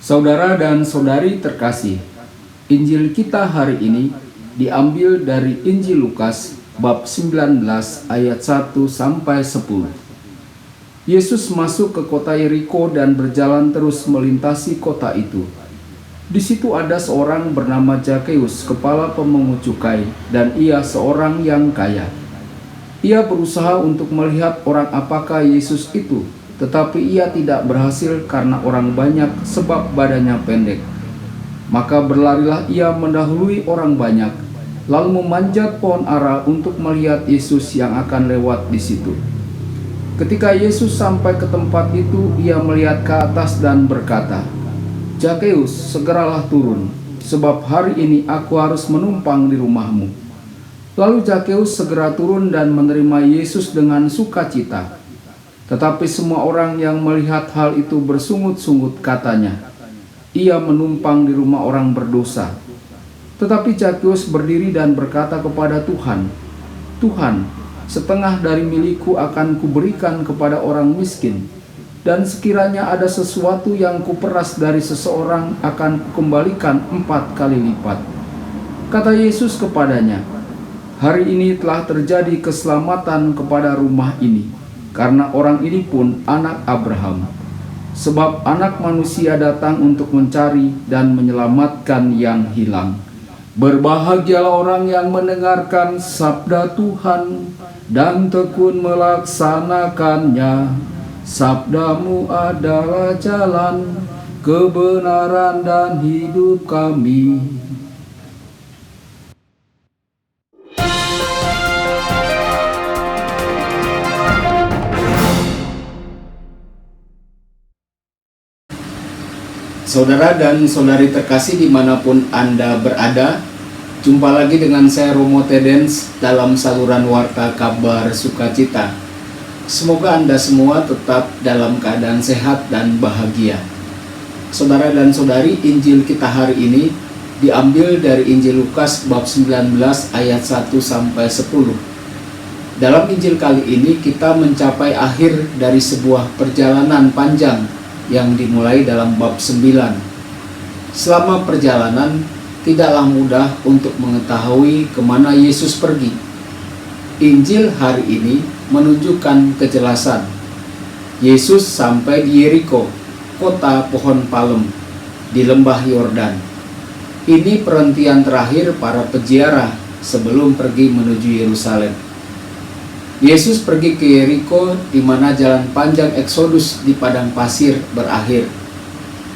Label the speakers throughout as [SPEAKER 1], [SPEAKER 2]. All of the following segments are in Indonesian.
[SPEAKER 1] Saudara dan saudari terkasih, Injil kita hari ini diambil dari Injil Lukas bab 19 ayat 1 sampai 10. Yesus masuk ke kota Yeriko dan berjalan terus melintasi kota itu. Di situ ada seorang bernama Zakheus, kepala pemungut cukai, dan ia seorang yang kaya. Ia berusaha untuk melihat orang apakah Yesus itu, tetapi ia tidak berhasil karena orang banyak sebab badannya pendek. Maka berlarilah ia mendahului orang banyak, lalu memanjat pohon ara untuk melihat Yesus yang akan lewat di situ. Ketika Yesus sampai ke tempat itu, ia melihat ke atas dan berkata, "Zakheus, segeralah turun, sebab hari ini aku harus menumpang di rumahmu." Lalu Zakheus segera turun dan menerima Yesus dengan sukacita. Tetapi semua orang yang melihat hal itu bersungut-sungut katanya, "Ia menumpang di rumah orang berdosa." Tetapi Zakheus berdiri dan berkata kepada Tuhan, "Tuhan, setengah dari milikku akan kuberikan kepada orang miskin, dan sekiranya ada sesuatu yang kuperas dari seseorang akan kukembalikan 4 kali lipat." Kata Yesus kepadanya, "Hari ini telah terjadi keselamatan kepada rumah ini, karena orang ini pun anak Abraham. Sebab Anak Manusia datang untuk mencari dan menyelamatkan yang hilang. Berbahagialah orang yang mendengarkan sabda Tuhan dan tekun melaksanakannya. Sabdamu adalah jalan, kebenaran dan hidup kami." Saudara dan saudari terkasih dimanapun Anda berada, jumpa lagi dengan saya Romo Tedens dalam saluran Warta Kabar Sukacita. Semoga Anda semua tetap dalam keadaan sehat dan bahagia. Saudara dan saudari, Injil kita hari ini diambil dari Injil Lukas bab 19 ayat 1 sampai 10. Dalam Injil kali ini kita mencapai akhir dari sebuah perjalanan panjang yang dimulai dalam bab 9. Selama perjalanan, tidaklah mudah untuk mengetahui kemana Yesus pergi. Injil hari ini menunjukkan kejelasan. Yesus sampai di Yeriko, kota pohon palem, di lembah Yordan. Ini perhentian terakhir para peziarah sebelum pergi menuju Yerusalem. Yesus pergi ke Yeriko, di mana jalan panjang Eksodus di padang pasir berakhir.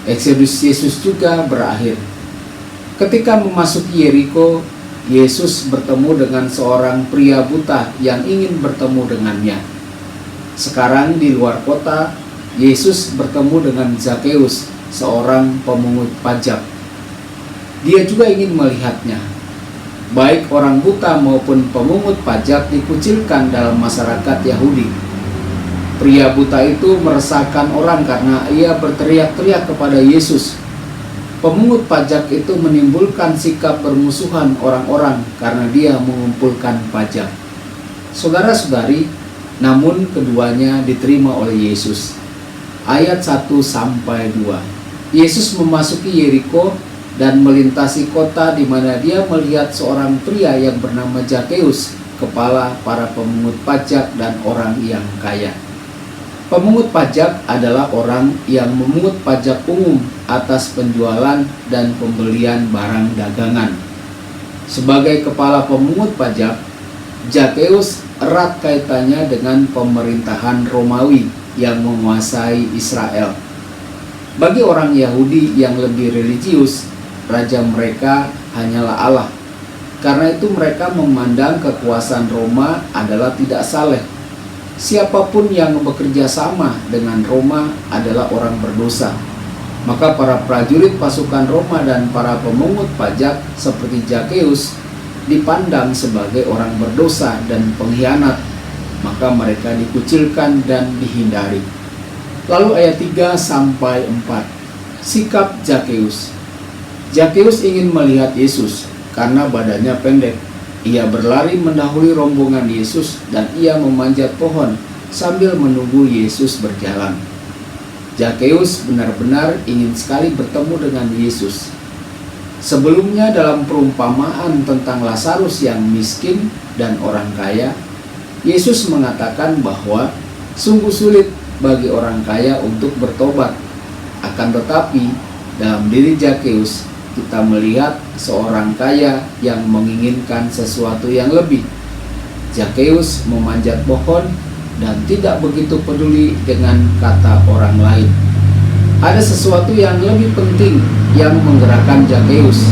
[SPEAKER 1] Eksodus Yesus juga berakhir. Ketika memasuki Yeriko, Yesus bertemu dengan seorang pria buta yang ingin bertemu dengannya. Sekarang di luar kota, Yesus bertemu dengan Zakheus, seorang pemungut pajak. Dia juga ingin melihatnya. Baik orang buta maupun pemungut pajak dikucilkan dalam masyarakat Yahudi. Pria buta itu meresahkan orang karena ia berteriak-teriak kepada Yesus. Pemungut pajak itu menimbulkan sikap bermusuhan orang-orang karena dia mengumpulkan pajak. Saudara-saudari, namun keduanya diterima oleh Yesus. Ayat 1 sampai 2. Yesus memasuki Yeriko dan melintasi kota, di mana dia melihat seorang pria yang bernama Zakheus, kepala para pemungut pajak dan orang yang kaya. Pemungut pajak adalah orang yang memungut pajak umum atas penjualan dan pembelian barang dagangan. Sebagai kepala pemungut pajak, Zakheus erat kaitannya dengan pemerintahan Romawi yang menguasai Israel. Bagi orang Yahudi yang lebih religius, raja mereka hanyalah Allah. Karena itu mereka memandang kekuasaan Roma adalah tidak saleh. Siapapun yang bekerja sama dengan Roma adalah orang berdosa. Maka para prajurit pasukan Roma dan para pemungut pajak seperti Zakheus dipandang sebagai orang berdosa dan pengkhianat. Maka mereka dikucilkan dan dihindari. Lalu ayat 3 sampai 4. Sikap Zakheus. Zakheus ingin melihat Yesus karena badannya pendek. Ia berlari mendahului rombongan Yesus dan ia memanjat pohon sambil menunggu Yesus berjalan. Zakeus benar-benar ingin sekali bertemu dengan Yesus. Sebelumnya dalam perumpamaan tentang Lazarus yang miskin dan orang kaya, Yesus mengatakan bahwa sungguh sulit bagi orang kaya untuk bertobat. Akan tetapi dalam diri Zakeus kita melihat seorang kaya yang menginginkan sesuatu yang lebih. Zakeus memanjat pohon dan tidak begitu peduli dengan kata orang lain. Ada sesuatu yang lebih penting yang menggerakkan Zakeus.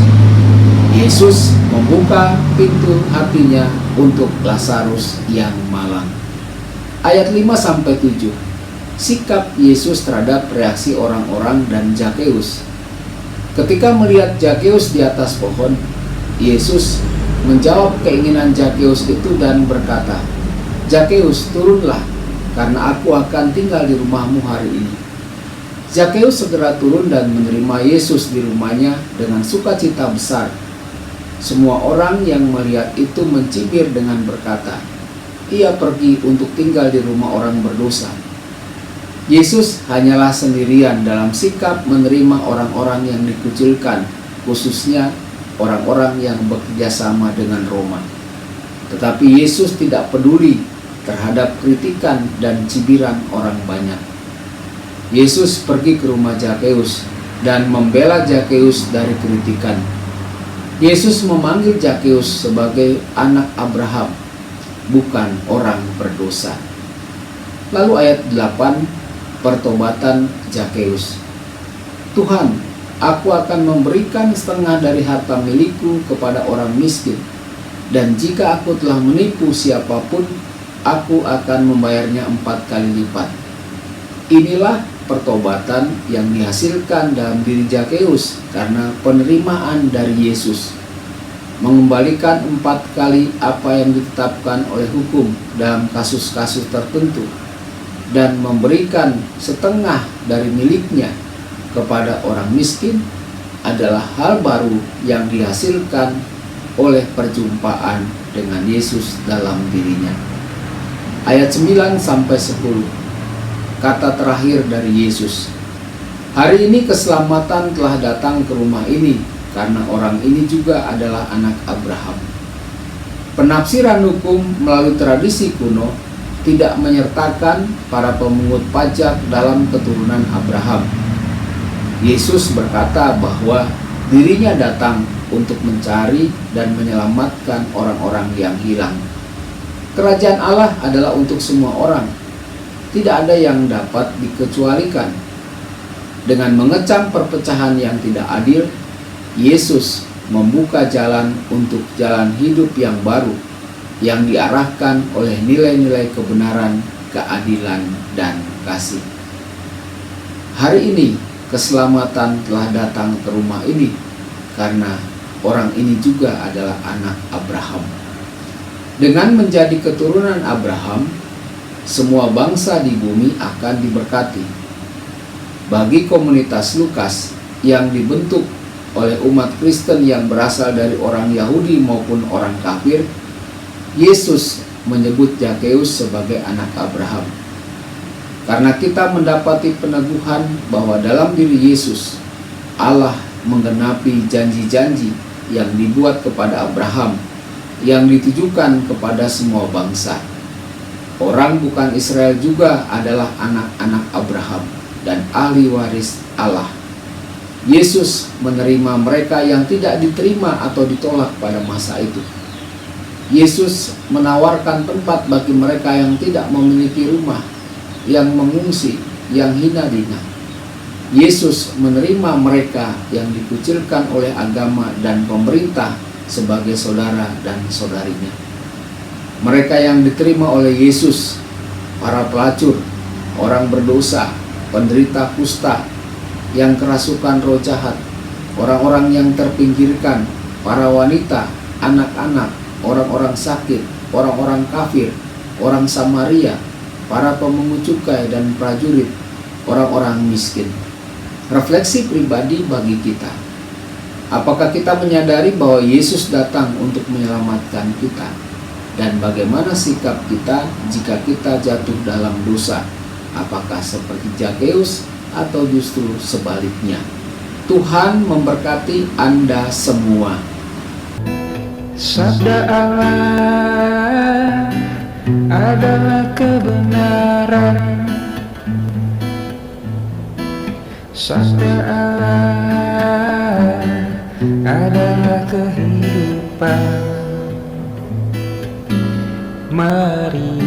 [SPEAKER 1] Yesus membuka pintu hatinya untuk Lazarus yang malang. Ayat 5-7. Sikap Yesus terhadap reaksi orang-orang dan Zakeus. Ketika melihat Zakeus di atas pohon, Yesus menjawab keinginan Zakeus itu dan berkata, "Zakeus, turunlah, karena aku akan tinggal di rumahmu hari ini." Zakeus segera turun dan menerima Yesus di rumahnya dengan sukacita besar. Semua orang yang melihat itu mencibir dengan berkata, "Ia pergi untuk tinggal di rumah orang berdosa." Yesus hanyalah sendirian dalam sikap menerima orang-orang yang dikucilkan, khususnya orang-orang yang bekerja sama dengan Roma. Tetapi Yesus tidak peduli terhadap kritikan dan cibiran orang banyak. Yesus pergi ke rumah Zakeus dan membela Zakeus dari kritikan. Yesus memanggil Zakeus sebagai anak Abraham, bukan orang berdosa. Lalu ayat 8, pertobatan Zakeus. "Tuhan, aku akan memberikan setengah dari harta milikku kepada orang miskin, dan jika aku telah menipu siapapun, aku akan membayarnya 4 kali lipat." Inilah pertobatan yang dihasilkan dalam diri Zakeus karena penerimaan dari Yesus. Mengembalikan 4 kali apa yang ditetapkan oleh hukum dalam kasus-kasus tertentu, dan memberikan setengah dari miliknya kepada orang miskin adalah hal baru yang dihasilkan oleh perjumpaan dengan Yesus dalam dirinya. Ayat 9-10, kata terakhir dari Yesus. "Hari ini keselamatan telah datang ke rumah ini, karena orang ini juga adalah anak Abraham." Penafsiran hukum melalui tradisi kuno tidak menyertakan para pemungut pajak dalam keturunan Abraham. Yesus berkata bahwa dirinya datang untuk mencari dan menyelamatkan orang-orang yang hilang. Kerajaan Allah adalah untuk semua orang. Tidak ada yang dapat dikecualikan. Dengan mengecam perpecahan yang tidak adil, Yesus membuka jalan untuk jalan hidup yang baru, yang diarahkan oleh nilai-nilai kebenaran, keadilan, dan kasih. Hari ini keselamatan telah datang ke rumah ini karena orang ini juga adalah anak Abraham. Dengan menjadi keturunan Abraham, semua bangsa di bumi akan diberkati. Bagi komunitas Lukas yang dibentuk oleh umat Kristen yang berasal dari orang Yahudi maupun orang kafir, Yesus menyebut Zakeus sebagai anak Abraham. Karena kita mendapati peneguhan bahwa dalam diri Yesus, Allah menggenapi janji-janji yang dibuat kepada Abraham, yang ditujukan kepada semua bangsa. Orang bukan Israel juga adalah anak-anak Abraham dan ahli waris Allah. Yesus menerima mereka yang tidak diterima atau ditolak pada masa itu. Yesus menawarkan tempat bagi mereka yang tidak memiliki rumah, yang mengungsi, yang hina dina. Yesus menerima mereka yang dikucilkan oleh agama dan pemerintah sebagai saudara dan saudarinya. Mereka yang diterima oleh Yesus, para pelacur, orang berdosa, penderita kusta, yang kerasukan roh jahat, orang-orang yang terpinggirkan, para wanita, anak-anak, orang-orang sakit, orang-orang kafir, orang Samaria, para pemungut cukai dan prajurit, orang-orang miskin. Refleksi pribadi bagi kita. Apakah kita menyadari bahwa Yesus datang untuk menyelamatkan kita? Dan bagaimana sikap kita jika kita jatuh dalam dosa? Apakah seperti Zakeus atau justru sebaliknya. Tuhan memberkati Anda semua.
[SPEAKER 2] Sabda Allah adalah kebenaran. Sabda Allah adalah kehidupan. Mari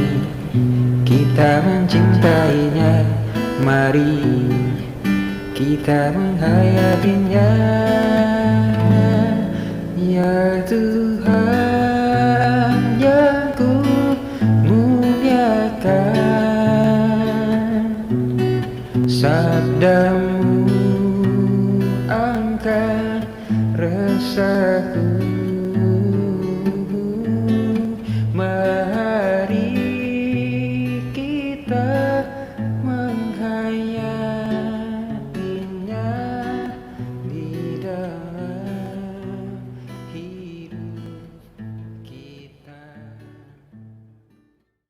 [SPEAKER 2] kita mencintainya, mari kita menghayatinya, ya Tuhan.